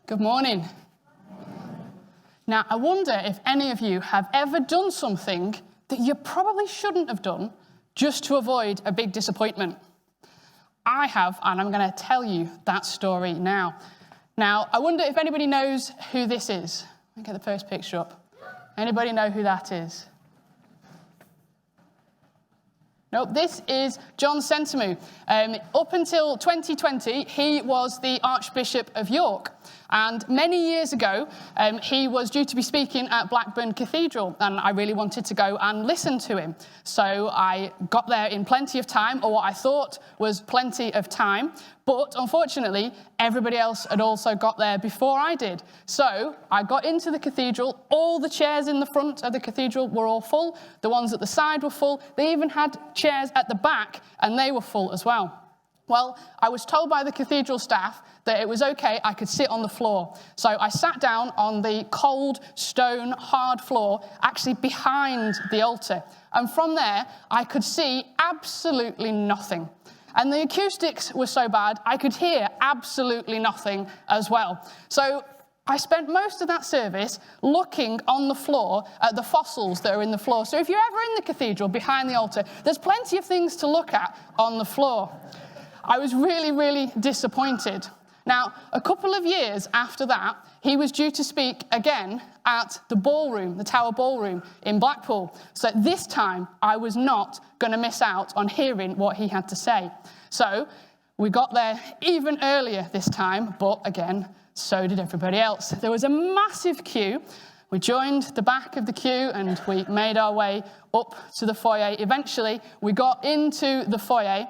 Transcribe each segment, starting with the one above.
Good morning. Now, I wonder if any of you have ever done something that you probably shouldn't have done just to avoid a big disappointment. I have, and I'm going to tell you that story now. Now, I wonder if anybody knows who this is. Let me get the first picture up. Anybody know who that is? No, this is John Sentamu. Up until 2020, he was the Archbishop of York. And many years ago, he was due to be speaking at Blackburn Cathedral, and I really wanted to go and listen to him. So I got there in plenty of time, or what I thought was plenty of time. But unfortunately, everybody else had also got there before I did. So I got into the cathedral. All the chairs in the front of the cathedral were all full. The ones at the side were full. They even had chairs at the back, and they were full as well. Well, I was told by the cathedral staff that it was okay, I could sit on the floor. So I sat down on the cold, stone, hard floor, actually behind the altar. And from there, I could see absolutely nothing. And the acoustics were so bad, I could hear absolutely nothing as well. So I spent most of that service looking on the floor at the fossils that are in the floor. So if you're ever in the cathedral behind the altar, there's plenty of things to look at on the floor. I was really, really disappointed. Now, a couple of years after that, he was due to speak again at the ballroom, the Tower Ballroom in Blackpool. So this time, I was not going to miss out on hearing what he had to say. So we got there even earlier this time, but again, so did everybody else. There was a massive queue. We joined the back of the queue and we made our way up to the foyer. Eventually, we got into the foyer,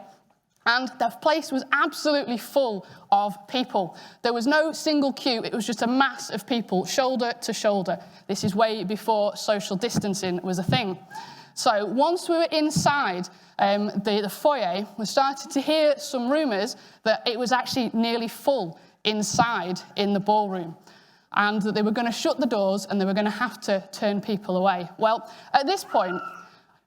and the place was absolutely full of people. There was no single queue. It was just a mass of people, shoulder to shoulder. This is way before social distancing was a thing. So once we were inside the foyer, we started to hear some rumours that it was actually nearly full inside in the ballroom, and that they were going to shut the doors and they were going to have to turn people away. Well, at this point,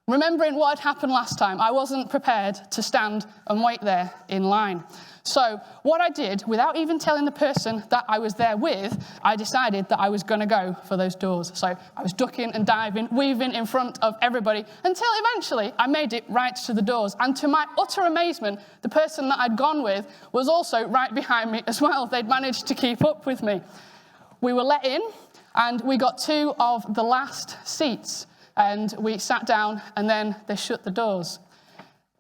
remembering what had happened last time, I wasn't prepared to stand and wait there in line. So what I did, without even telling the person that I was there with, I decided that I was going to go for those doors. So I was ducking and diving, weaving in front of everybody, until eventually I made it right to the doors. And to my utter amazement, the person that I'd gone with was also right behind me as well. They'd managed to keep up with me. We were let in, and we got two of the last seats. And we sat down, and then they shut the doors.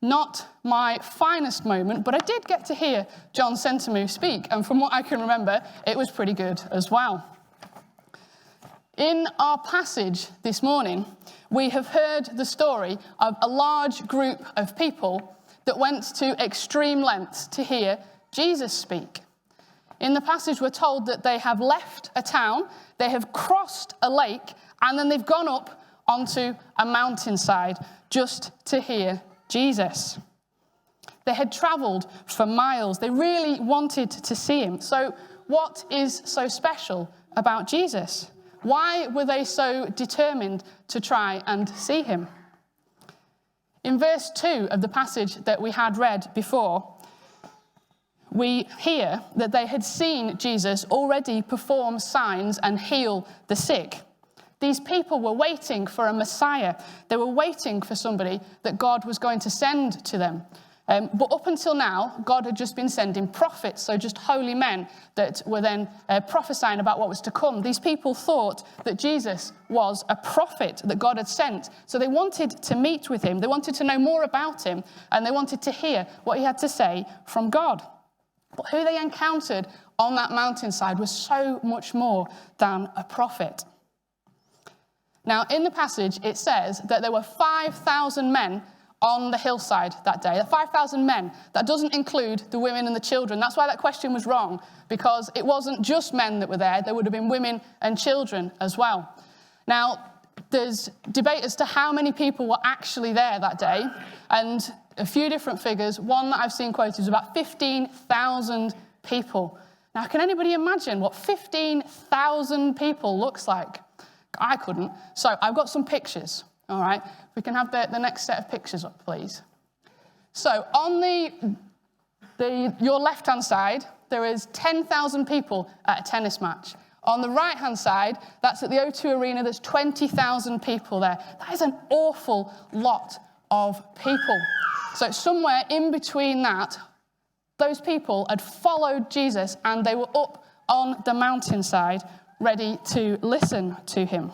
Not my finest moment, but I did get to hear John Sentamu speak, and from what I can remember, it was pretty good as well. In our passage this morning, we have heard the story of a large group of people that went to extreme lengths to hear Jesus speak. In the passage, we're told that they have left a town, they have crossed a lake, and then they've gone up onto a mountainside just to hear Jesus. They had travelled for miles. They really wanted to see him. So what is so special about Jesus? Why were they so determined to try and see him? In verse 2 of the passage that we had read before, we hear that they had seen Jesus already perform signs and heal the sick. These people were waiting for a Messiah. They were waiting for somebody that God was going to send to them. But up until now, God had just been sending prophets, so just holy men that were then prophesying about what was to come. These people thought that Jesus was a prophet that God had sent. So they wanted to meet with him. They wanted to know more about him, and they wanted to hear what he had to say from God. But who they encountered on that mountainside was so much more than a prophet. Now, in the passage, it says that there were 5,000 men on the hillside that day. 5,000 men. That doesn't include the women and the children. That's why that question was wrong, because it wasn't just men that were there. There would have been women and children as well. Now, there's debate as to how many people were actually there that day, and a few different figures. One that I've seen quoted is about 15,000 people. Now, can anybody imagine what 15,000 people looks like? I couldn't. So I've got some pictures, all right? We can have the next set of pictures up, please. So on the your left-hand side, there is 10,000 people at a tennis match. On the right-hand side, that's at the O2 Arena, there's 20,000 people there. That is an awful lot of people. So somewhere in between that, those people had followed Jesus and they were up on the mountainside ready to listen to him.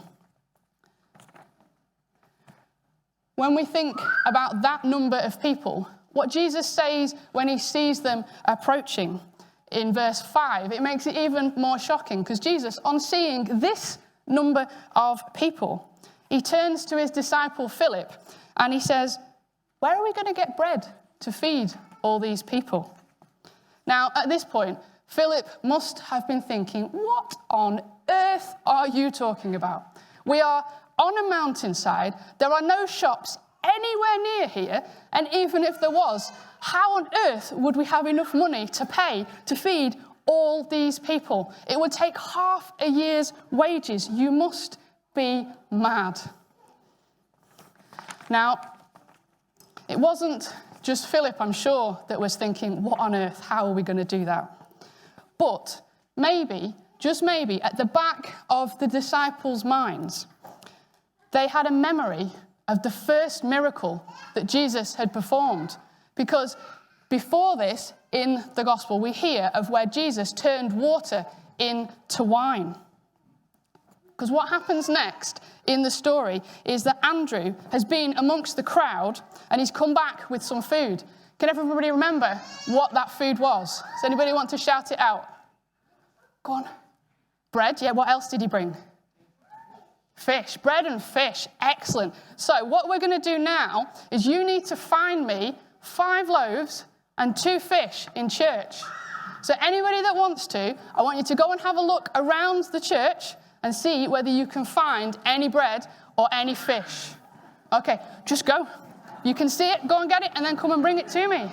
When we think about that number of people, what Jesus says when he sees them approaching in verse 5, it makes it even more shocking because Jesus, on seeing this number of people, he turns to his disciple Philip and he says, "Where are we going to get bread to feed all these people?" Now, at this point, Philip must have been thinking, what on earth are you talking about? We are on a mountainside, there are no shops anywhere near here, and even if there was, how on earth would we have enough money to pay to feed all these people? It would take half a year's wages. You must be mad. Now, it wasn't just Philip, I'm sure, that was thinking, what on earth, how are we going to do that? But maybe, just maybe, at the back of the disciples' minds, they had a memory of the first miracle that Jesus had performed. Because before this, in the gospel, we hear of where Jesus turned water into wine. Because what happens next in the story is that Andrew has been amongst the crowd and he's come back with some food. Can everybody remember what that food was? Does anybody want to shout it out? Go on. Bread, yeah, what else did he bring? Fish, bread and fish, excellent. So what we're going to do now is you need to find me 5 loaves and 2 fish in church. So anybody that wants to, I want you to go and have a look around the church and see whether you can find any bread or any fish. Okay, just go. You can see it, go and get it, and then come and bring it to me.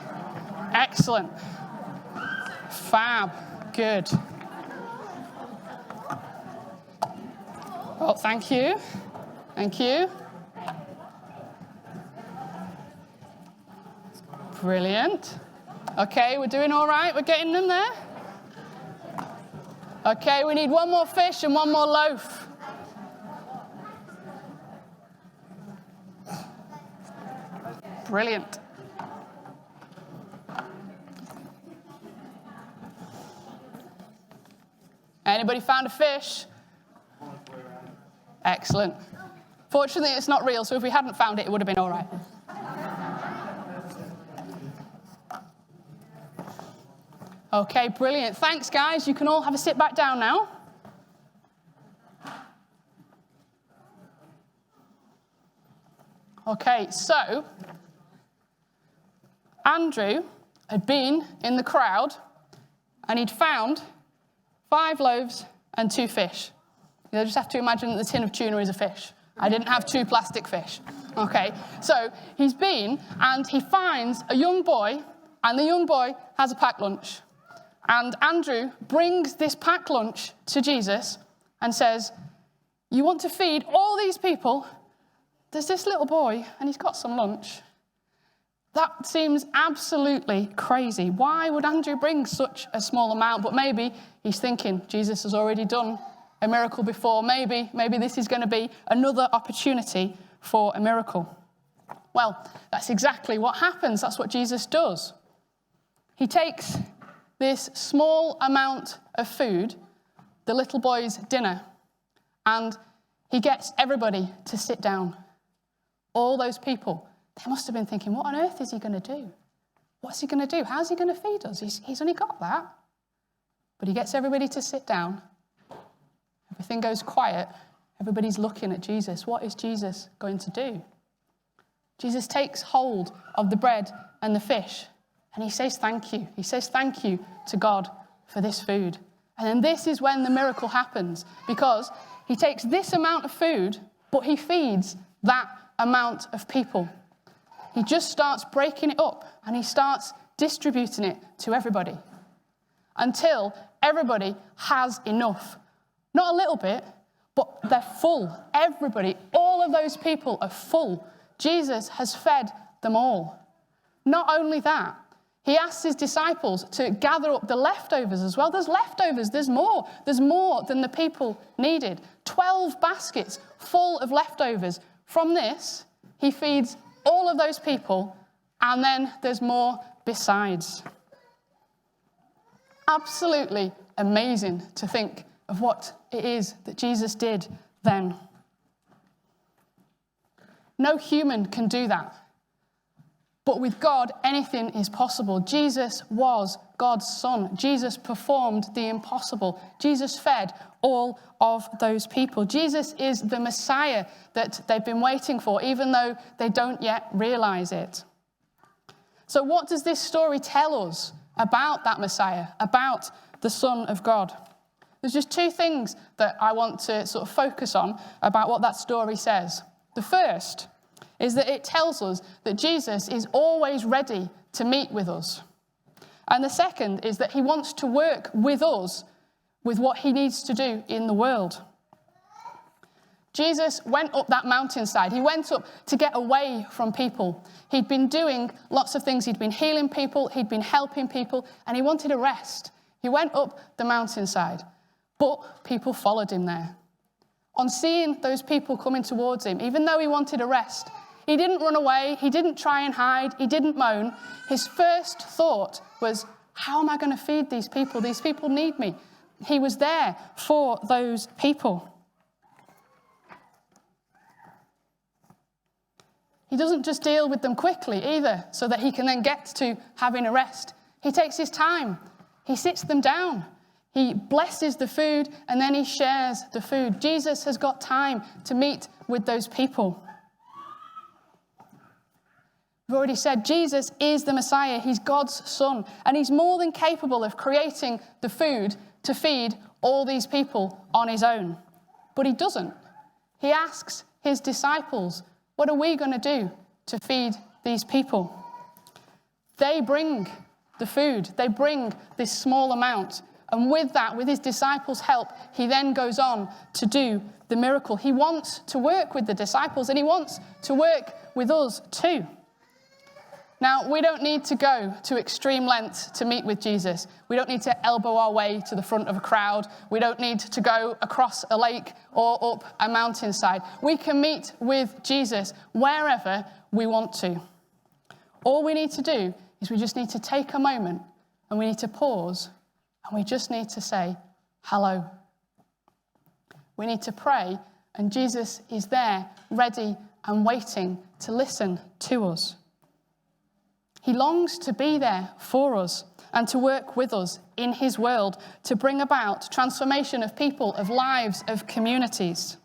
Excellent. Fab. Good. Oh, thank you. Thank you. Brilliant. Okay, we're doing all right. We're getting them there. Okay, we need 1 more fish and 1 more loaf. Brilliant. Anybody found a fish? Excellent. Fortunately, it's not real, so if we hadn't found it, it would have been all right. Okay, brilliant. Thanks, guys. You can all have a sit back down now. Okay, so Andrew had been in the crowd and he'd found 5 loaves and 2 fish. You just have to imagine that the tin of tuna is a fish. I didn't have 2 plastic fish. Okay, so he's been and he finds a young boy, and the young boy has a packed lunch. And Andrew brings this packed lunch to Jesus and says, "You want to feed all these people? There's this little boy and he's got some lunch." That seems absolutely crazy. Why would Andrew bring such a small amount? But maybe he's thinking Jesus has already done a miracle before. Maybe this is going to be another opportunity for a miracle. Well, that's exactly what happens. That's what Jesus does. He takes this small amount of food, the little boy's dinner, and he gets everybody to sit down. All those people, they must have been thinking, what on earth is he going to do? What's he going to do? How's he going to feed us? He's only got that. But he gets everybody to sit down. Everything goes quiet. Everybody's looking at Jesus. What is Jesus going to do? Jesus takes hold of the bread and the fish, and he says thank you. He says thank you to God for this food. And then this is when the miracle happens, because he takes this amount of food, but he feeds that amount of people. He just starts breaking it up, and he starts distributing it to everybody until everybody has enough. Not a little bit, but they're full. Everybody, all of those people are full. Jesus has fed them all. Not only that, He asks his disciples to gather up the leftovers as well. There's leftovers, there's more. There's more than the people needed. 12 baskets full of leftovers. From this, he feeds all of those people, and then there's more besides. Absolutely amazing to think of what it is that Jesus did then. No human can do that. But with God, anything is possible. Jesus was God's Son. Jesus performed the impossible. Jesus fed all of those people. Jesus is the Messiah that they've been waiting for, even though they don't yet realize it. So what does this story tell us about that Messiah, about the Son of God? There's just two things that I want to sort of focus on about what that story says. The first is that it tells us that Jesus is always ready to meet with us. And the second is that he wants to work with us with what he needs to do in the world. Jesus went up that mountainside. He went up to get away from people. He'd been doing lots of things. He'd been healing people. He'd been helping people. And he wanted a rest. He went up the mountainside. But people followed him there. On seeing those people coming towards him, even though he wanted a rest, he didn't run away. He didn't try and hide. He didn't moan. His first thought was, how am I going to feed these people? These people need me. He was there for those people. He doesn't just deal with them quickly either, so that he can then get to having a rest. He takes his time. He sits them down. He blesses the food, and then he shares the food. Jesus has got time to meet with those people. We've already said Jesus is the Messiah. He's God's Son, and he's more than capable of creating the food to feed all these people on his own. But he doesn't. He asks his disciples, what are we going to do to feed these people? They bring the food. They bring this small amount. And with that, with his disciples' help, he then goes on to do the miracle. He wants to work with the disciples, and he wants to work with us too. Now, we don't need to go to extreme lengths to meet with Jesus. We don't need to elbow our way to the front of a crowd. We don't need to go across a lake or up a mountainside. We can meet with Jesus wherever we want to. All we need to do is we just need to take a moment, and we need to pause, and we just need to say, hello. We need to pray, and Jesus is there, ready and waiting to listen to us. He longs to be there for us and to work with us in his world to bring about transformation of people, of lives, of communities.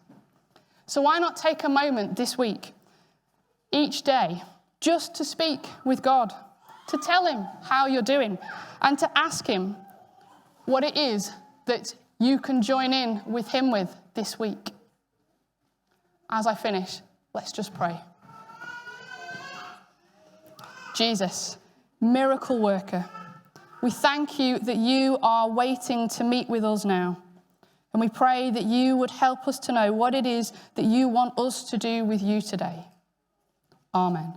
So why not take a moment this week, each day, just to speak with God, to tell him how you're doing, and to ask him what it is that you can join in with him with this week. As I finish, let's just pray. Jesus, miracle worker, we thank you that you are waiting to meet with us now. And we pray that you would help us to know what it is that you want us to do with you today. Amen.